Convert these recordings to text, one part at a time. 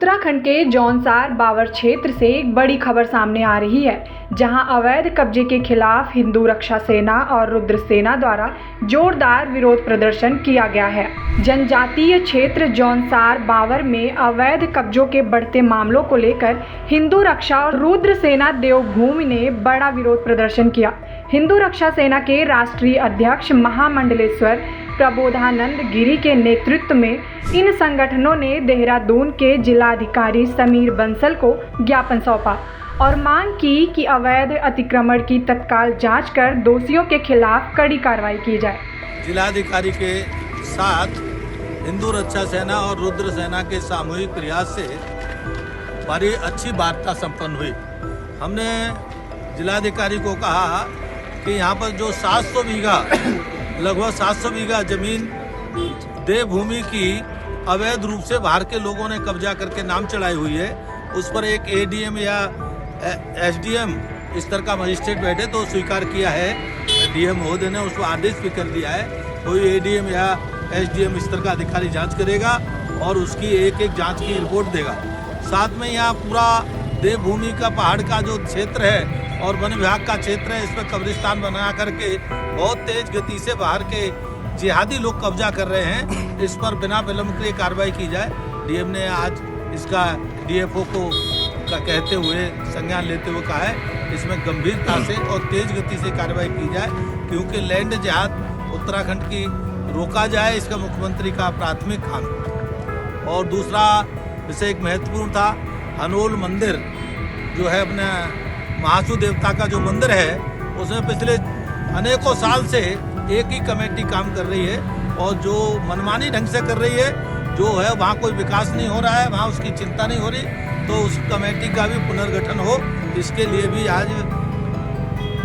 उत्तराखंड के जौनसार बावर क्षेत्र से एक बड़ी खबर सामने आ रही है, जहां अवैध कब्जे के खिलाफ हिंदू रक्षा सेना और रुद्र सेना द्वारा जोरदार विरोध प्रदर्शन किया गया है। जनजातीय क्षेत्र जौनसार बावर में अवैध कब्जों के बढ़ते मामलों को लेकर हिंदू रक्षा और रुद्र सेना देवभूमि ने बड़ा विरोध प्रदर्शन किया। हिंदू रक्षा सेना के राष्ट्रीय अध्यक्ष महामंडलेश्वर प्रबोधानंद गिरी के नेतृत्व में इन संगठनों ने देहरादून के जिलाधिकारी समीर बंसल को ज्ञापन सौंपा और मांग की कि अवैध अतिक्रमण की तत्काल जांच कर दोषियों के खिलाफ कड़ी कार्रवाई की जाए। जिलाधिकारी के साथ हिंदू रक्षा सेना और रुद्र सेना के सामूहिक प्रयास से बड़ी अच्छी वार्ता संपन्न हुई। हमने जिलाधिकारी को कहा कि यहाँ पर जो 700 बीघा लगभग 700 बीघा जमीन देवभूमि की अवैध रूप से बाहर के लोगों ने कब्जा करके नाम चढ़ाई हुई है, उस पर एक एडीएम या एसडीएम स्तर का मजिस्ट्रेट बैठे तो स्वीकार किया है। डीएम महोदय ने उसको आदेश भी कर दिया है, कोई एडीएम या एसडीएम स्तर का अधिकारी जांच करेगा और उसकी एक एक जांच की रिपोर्ट देगा। साथ में यहाँ पूरा देवभूमि का पहाड़ का जो क्षेत्र है और वन विभाग का क्षेत्र है, इसमें कब्रिस्तान बना करके बहुत तेज गति से बाहर के जिहादी लोग कब्जा कर रहे हैं। इस पर बिना विलंब के कार्रवाई की जाए। डीएम ने आज इसका डीएफओ को का कहते हुए संज्ञान लेते हुए कहा है इसमें गंभीरता से और तेज गति से कार्रवाई की जाए, क्योंकि लैंड जिहाद उत्तराखंड की रोका जाए, इसका मुख्यमंत्री का प्राथमिक काम। और दूसरा विषय एक महत्वपूर्ण था, हनोल मंदिर जो है अपने महासू देवता का जो मंदिर है, उसमें पिछले अनेकों साल से एक ही कमेटी काम कर रही है और जो मनमानी ढंग से कर रही है, जो है वहाँ कोई विकास नहीं हो रहा है, वहाँ उसकी चिंता नहीं हो रही, तो उस कमेटी का भी पुनर्गठन हो, इसके लिए भी आज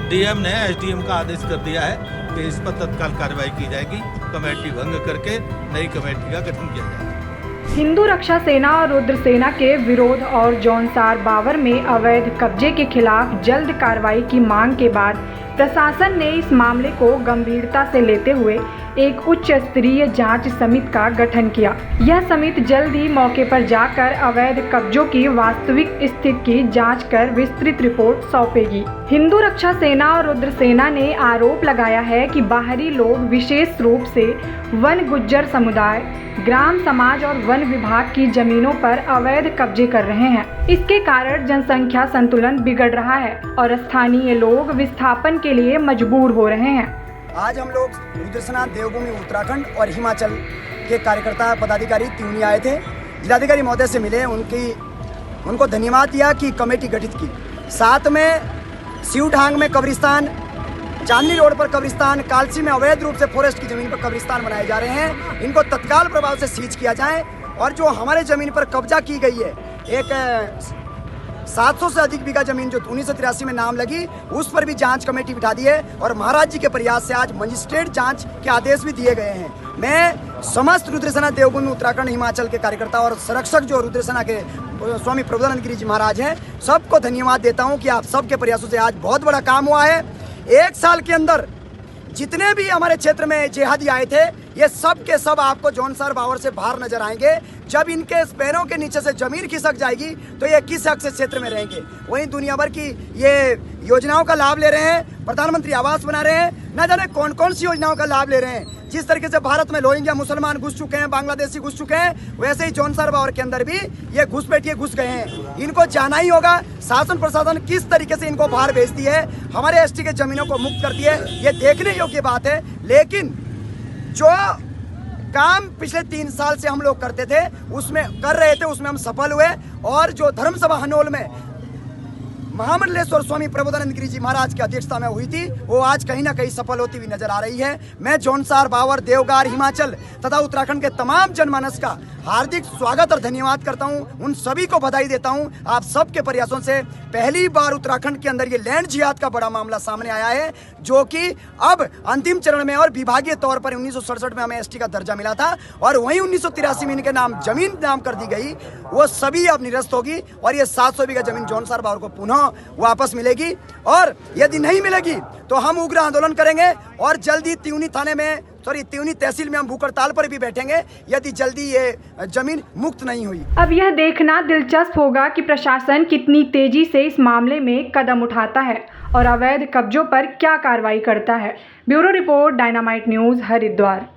डीएम ने एसडीएम का आदेश कर दिया है कि इस पर तत्काल कार्रवाई की जाएगी। कमेटी भंग करके नई कमेटी का गठन किया जाएगा। हिंदू रक्षा सेना और रुद्र सेना के विरोध और जौनसार बावर में अवैध कब्जे के खिलाफ जल्द कार्रवाई की मांग के बाद प्रशासन ने इस मामले को गंभीरता से लेते हुए एक उच्च स्तरीय जांच समिति का गठन किया। यह समिति जल्द ही मौके पर जाकर अवैध कब्जों की वास्तविक स्थिति की जांच कर विस्तृत रिपोर्ट सौंपेगी। हिंदू रक्षा सेना और रुद्र सेना ने आरोप लगाया है कि बाहरी लोग विशेष रूप से वन गुज्जर समुदाय, ग्राम समाज और वन विभाग की जमीनों पर अवैध कब्जे कर रहे हैं। इसके कारण जनसंख्या संतुलन बिगड़ रहा है और स्थानीय लोग विस्थापन के लिए मजबूर हो रहे हैं। आज हम लोग रुद्र सेना देवभूमि उत्तराखंड और हिमाचल के कार्यकर्ता पदाधिकारी त्यूनी आए थे। जिलाधिकारी महोदय से मिले, उनको धन्यवाद दिया कि कमेटी गठित की। साथ में सिवढांग में कब्रिस्तान, चांदनी रोड पर कब्रिस्तान, कालसी में अवैध रूप से फॉरेस्ट की जमीन पर कब्रिस्तान बनाए जा रहे हैं, इनको तत्काल प्रभाव से सीज किया जाए। और जो हमारे जमीन पर कब्जा की गई है, एक 700 से अधिक बीघा जमीन जो 1983 में नाम लगी, उस पर भी जांच कमेटी बिठा दी है और महाराज जी के प्रयास से आज मजिस्ट्रेट जांच के आदेश भी दिए गए हैं। मैं समस्त रुद्र सेना देवभूमि उत्तराखंड हिमाचल के कार्यकर्ता और संरक्षक जो रुद्र सेना के स्वामी प्रबोधानंद गिरी जी महाराज हैं, सबको धन्यवाद देता हूं कि आप सबके प्रयासों से आज बहुत बड़ा काम हुआ है। एक साल के अंदर जितने भी हमारे क्षेत्र में जिहादी आए थे, ये सब के सब आपको जौनसार बावर से बाहर नजर आएंगे। जब इनके पैरों के नीचे से जमीन खिसक जाएगी तो ये किस हक से क्षेत्र में रहेंगे। वहीं दुनिया भर की ये योजनाओं का लाभ ले रहे हैं, प्रधानमंत्री आवास बना रहे हैं, न जाने कौन कौन सी योजनाओं का लाभ ले रहे हैं। जिस तरीके से भारत में रोहिंग्या मुसलमान घुस चुके हैं, बांग्लादेशी घुस चुके हैं, वैसे ही जौनसार बावर के अंदर भी ये घुसपैठिए घुस गए हैं। इनको जाना ही होगा शासन प्रशासन किस तरीके से इनको बाहर भेजती है, हमारे एसटी के जमीनों को मुक्त करती है, ये देखने योग्य बात है। लेकिन जो काम पिछले 3 साल से हम लोग करते थे, उसमें कर रहे थे, उसमें हम सफल हुए। और जो धर्मसभा हनोल में महामंडलेश्वर स्वामी प्रबोधानंद गिरी जी महाराज की अध्यक्षता में हुई थी, वो आज कहीं ना कहीं सफल होती हुई नजर आ रही है। मैं जौनसार बावर, देवगार, हिमाचल तथा उत्तराखंड के तमाम जनमानस का हार्दिक स्वागत और धन्यवाद करता हूं। उन सभी को बधाई देता हूं। आप सबके प्रयासों से पहली बार उत्तराखंड के अंदर ये लैंड जिहाद का बड़ा मामला सामने आया है, जो कि अब अंतिम चरण में और विभागीय तौर पर 1967 में हमें एसटी का दर्जा मिला था और वहीं 1983 में इनके नाम जमीन नाम कर दी गई, वो सभी अब निरस्त होगी और ये 700 बीघा जमीन जौनसार बावर को पुनः वापस मिलेगी। और यदि नहीं मिलेगी तो हम उग्र आंदोलन करेंगे और जल्दी त्यूनी थाने में सॉरी त्यूनी तहसील में हम भूख हड़ताल पर भी बैठेंगे यदि जल्दी ये जमीन मुक्त नहीं हुई। अब यह देखना दिलचस्प होगा कि प्रशासन कितनी तेजी से इस मामले में कदम उठाता है और अवैध कब्जों पर क्या कार्रवाई करता है। Bureau report, dynamite news, Haridwar.